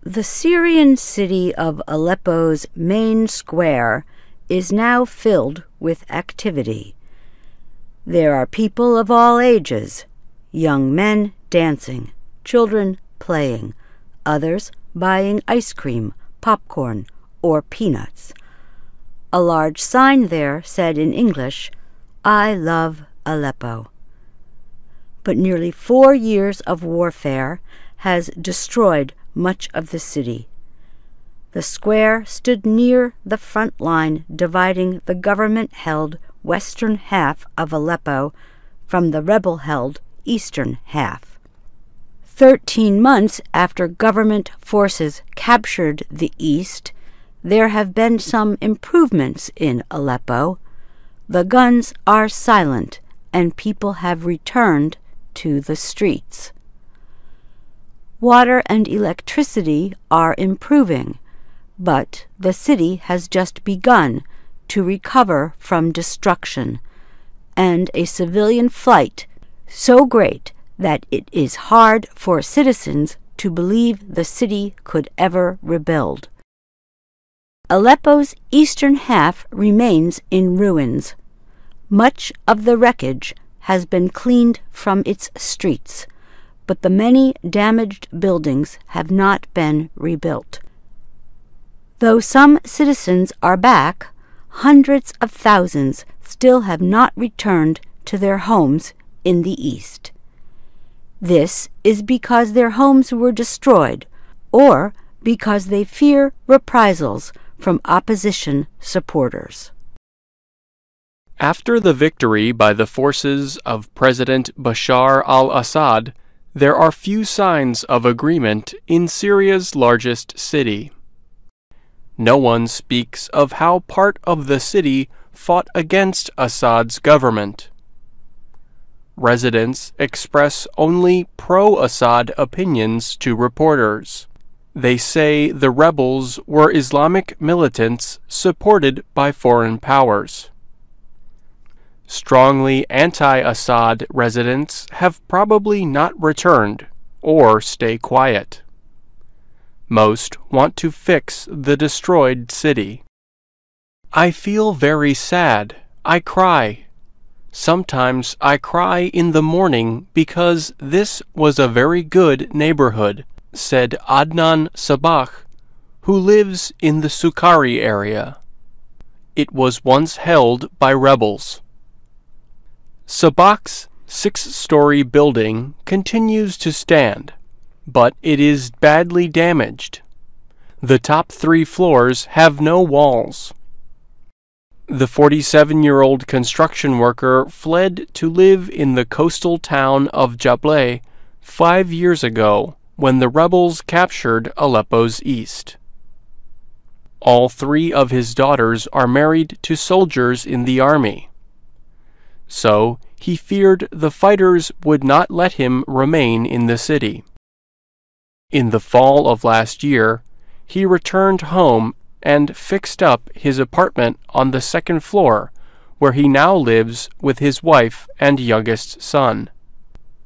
The Syrian city of Aleppo's main square is now filled with activity. There are people of all ages, young men dancing, children playing, others buying ice cream, popcorn, or peanuts. A large sign there said in English, "I love Aleppo." But nearly 4 years of warfare has destroyed much of the city. The square stood near the front line dividing the government-held western half of Aleppo from the rebel-held eastern half. 13 months after government forces captured the east, there have been some improvements in Aleppo. The guns are silent and people have returned to the streets. Water and electricity are improving, but the city has just begun to recover from destruction, and a civilian flight so great that it is hard for citizens to believe the city could ever rebuild. Aleppo's eastern half remains in ruins. Much of the wreckage has been cleaned from its streets, but the many damaged buildings have not been rebuilt. Though some citizens are back, hundreds of thousands still have not returned to their homes in the east. This is because their homes were destroyed, or because they fear reprisals from opposition supporters. After the victory by the forces of President Bashar al-Assad, there are few signs of agreement in Syria's largest city. No one speaks of how part of the city fought against Assad's government. Residents express only pro-Assad opinions to reporters. They say the rebels were Islamic militants supported by foreign powers. Strongly anti-Assad residents have probably not returned or stay quiet. Most want to fix the destroyed city. I feel very sad. I cry. Sometimes I cry in the morning because this was a very good neighborhood, said Adnan Sabah, who lives in the Sukari area. It was once held by rebels. Sabah's 6-story building continues to stand, but it is badly damaged. The top 3 floors have no walls. The 47-year-old construction worker fled to live in the coastal town of Jableh 5 years ago when the rebels captured Aleppo's east. All 3 of his daughters are married to soldiers in the army. So he feared the fighters would not let him remain in the city. In the fall of last year, he returned home and fixed up his apartment on the 2nd floor, where he now lives with his wife and youngest son.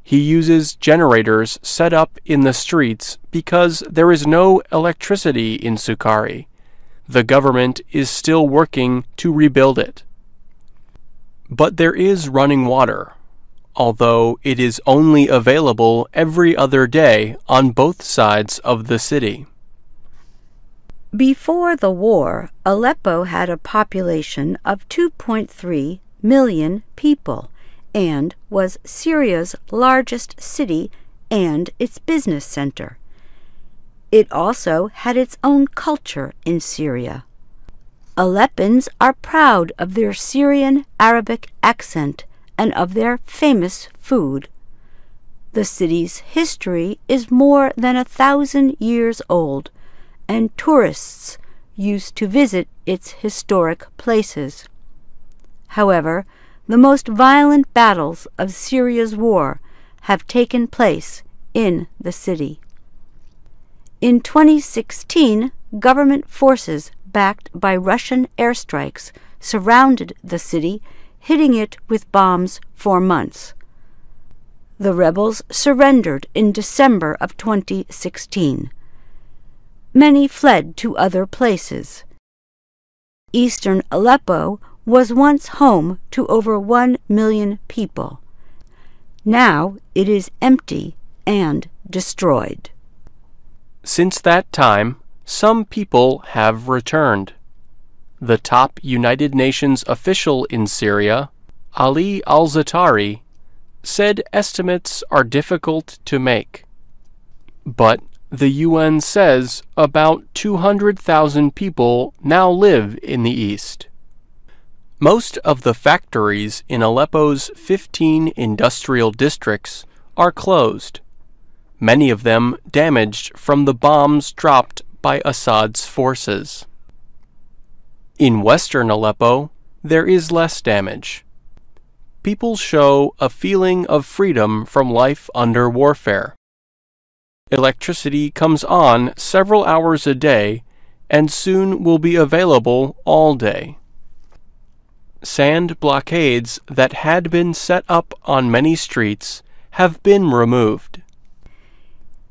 He uses generators set up in the streets because there is no electricity in Sukari. The government is still working to rebuild it. But there is running water, although it is only available every other day on both sides of the city. Before the war, Aleppo had a population of 2.3 million people and was Syria's largest city and its business center. It also had its own culture in Syria. Aleppans are proud of their Syrian Arabic accent and of their famous food. The city's history is more than 1,000 years old, and tourists used to visit its historic places. However, the most violent battles of Syria's war have taken place in the city. In 2016, government forces backed by Russian airstrikes surrounded the city, hitting it with bombs for months. The rebels surrendered in December of 2016. Many fled to other places. Eastern Aleppo was once home to over 1 million people. Now it is empty and destroyed. Since that time, some people have returned. The top United Nations official in Syria, Ali al-Zatari, said estimates are difficult to make. But the UN says about 200,000 people now live in the east. Most of the factories in Aleppo's 15 industrial districts are closed, many of them damaged from the bombs dropped by Assad's forces. In western Aleppo, there is less damage. People show a feeling of freedom from life under warfare. Electricity comes on several hours a day and soon will be available all day. Sand blockades that had been set up on many streets have been removed.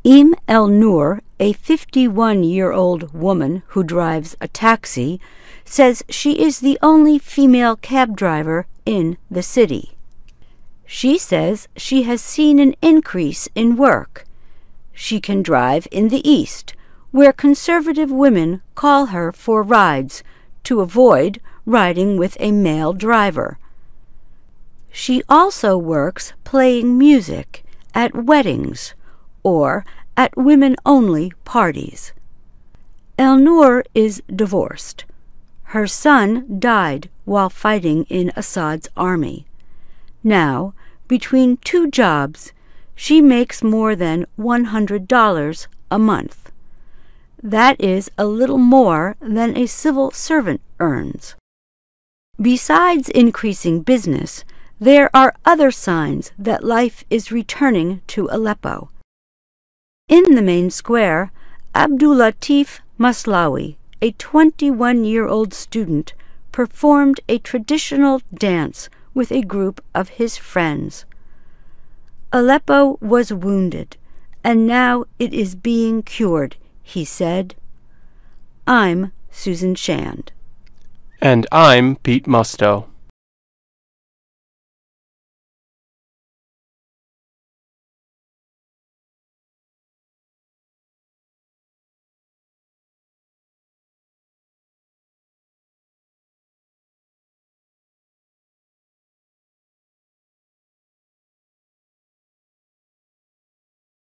El-Nur, a 51-year-old woman who drives a taxi, says she is the only female cab driver in the city. She says she has seen an increase in work. She can drive in the east, where conservative women call her for rides to avoid riding with a male driver. She also works playing music at weddings or at women-only parties. El-Nur is divorced. Her son died while fighting in Assad's army. Now, between two jobs, she makes more than $100 a month. That is a little more than a civil servant earns. Besides increasing business, there are other signs that life is returning to Aleppo. In the main square, Abdulatif Maslawi, a 21-year-old student, performed a traditional dance with a group of his friends. Aleppo was wounded, and now it is being cured, he said. I'm Susan Shand. And I'm Pete Musto.